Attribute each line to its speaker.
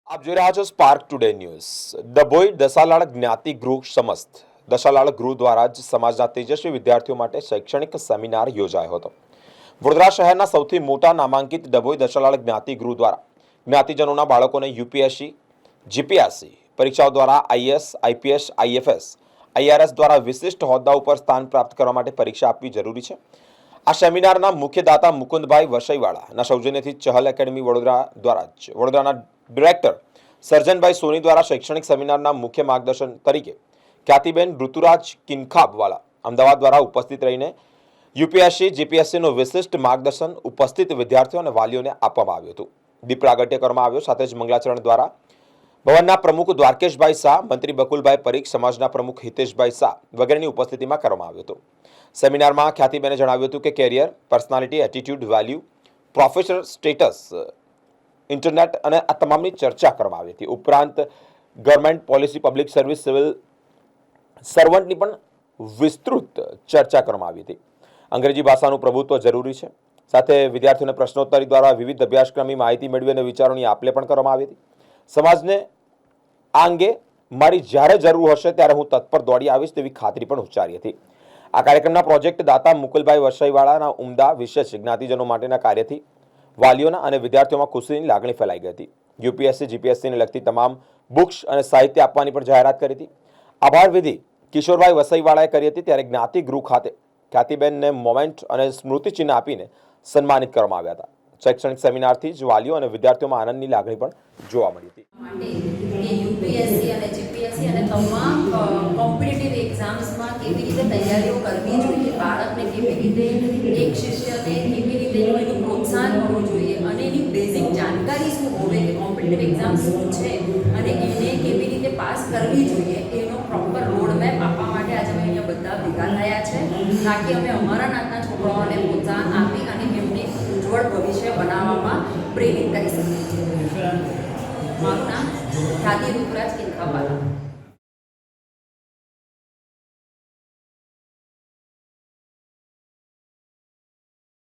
Speaker 1: આપ જોઈ રહ્યા છો સ્પાર્ક ટુડે ન્યૂઝ। ડભોઈ દસાલાળ જ્ઞાતિ ગૃહ સમસ્ત દસાલાળ ગૃહ દ્વારા જ સમાજના તેજસ્વી વિદ્યાર્થીઓ માટે શૈક્ષણિક સેમિનાર યોજાયો હતો। વડોદરા શહેરના સૌથી મોટા નામાંકિત ડભોઈ દસાલાળ જ્ઞાતિ ગૃહ દ્વારા જ્ઞાતિજનોના બાળકોને યુપીએસસી જીપીએસસી પરીક્ષાઓ દ્વારા આઈએએસ આઈપીએસ આઈએફએસ આઈઆરએસ દ્વારા વિશિષ્ટ હોદ્દા ઉપર સ્થાન પ્રાપ્ત કરવા માટે પરીક્ષા આપવી જરૂરી છે। આ સેમિનારના મુખ્ય દાતા મુકુંદભાઈ વસઈવાળાના સૌજન્યથી ચહલ એકેડમી વડોદરા દ્વારા જ વડોદરાના ડિરેક્ટર સર્જનભાઈ સોની દ્વારા શૈક્ષણિક સેમિનારના મુખ્ય માર્ગદર્શન તરીકે ખ્યાતિબેન ઋતુરાજ કિનખાબવાલા અમદાવાદ દ્વારા ઉપસ્થિત રહીને યુપીએસસી જીપીએસસીનું વિશિષ્ટ માર્ગદર્શન ઉપસ્થિત વિદ્યાર્થીઓ અને વાલીઓને આપવામાં આવ્યું હતું। દીપ પ્રાગટ્ય કરવામાં આવ્યો। સાથે જ મંગલાચરણ દ્વારા ભવનના પ્રમુખ દ્વારકેશભાઈ શાહ, મંત્રી બકુલભાઈ પરીખ, સમાજના પ્રમુખ હિતેશભાઈ શાહ વગેરેની ઉપસ્થિતિમાં કરવામાં આવ્યું હતું। સેમિનારમાં ખ્યાતિબેને જણાવ્યું હતું કે career, personality, attitude, value, professional status, internet અને આ તમામની ચર્ચા કરવામાં આવી હતી। ઉપરાંત government policy, public service, civil સર્વન્ટની પણ વિસ્તૃત ચર્ચા કરવામાં આવી હતી। અંગ્રેજી ભાષાનું પ્રભુત્વ જરૂરી છે। સાથે વિદ્યાર્થીઓને પ્રશ્નોત્તરી દ્વારા વિવિધ અભ્યાસક્રમની માહિતી મેળવી અને વિચારોની આપ-લે પણ કરવામાં આવી હતી। સમાજને આ અંગે મારી જ્યારે જરૂર હશે ત્યારે હું તત્પર દોડી આવીશ તેવી ખાતરી પણ ઉચ્ચારી હતી। આ કાર્યક્રમના પ્રોજેક્ટ દાતા મુકુલભાઈ વસઈવાળાના ઉમદા વિશેષ જ્ઞાતિજનો માટેના કાર્યથી વાલીઓના અને વિદ્યાર્થીઓમાં ખુશીની લાગણી ફેલાઈ ગઈ હતી। યુપીએસસી જીપીએસસીને લગતી તમામ બુક્સ અને સાહિત્ય આપવાની પણ જાહેરાત કરી હતી। આભાર વિધિ કિશોરભાઈ વસઈવાળાએ કરી હતી। ત્યારે જ્ઞાતિ ગૃહ ખાતે ખ્યાતિબેનને મોમેન્ટ અને સ્મૃતિચિહ્ન આપીને સન્માનિત કરવામાં આવ્યા હતા। શૈક્ષણિક સેમિનારથી જ વાલીઓ અને વિદ્યાર્થીઓમાં આનંદની લાગણી પણ જોવા મળી હતી।
Speaker 2: યુપીએસસી અને જીપીએસસી અને તમામ કોમ્પિટિટિવ એક્ઝામ્સમાં કેવી રીતે તૈયારીઓ કરવી જોઈએ, બાળકને કેવી રીતે એક શિષ્યને કેવી રીતે એનું પ્રોત્સાહન કરવું જોઈએ અને એની બેઝિક જાણકારી શું હોવે કે કોમ્પિટિટિવ એક્ઝામ શું છે અને એને કેવી રીતે પાસ કરવી જોઈએ એનો પ્રોપર રોડમેપ આપવા માટે આજે અમે અહીંયા બધા ભેગા થયા છે, તાકી અમે અમારા નાતના છોકરાઓને પ્રોત્સાહન આપી અને એમને ઉજ્જવળ ભવિષ્ય બનાવવામાં પ્રેરિત કરી શકીએ છીએ। મારું નામ ખ્યાતિ ઋતુરાજ કિનખાબવાલા।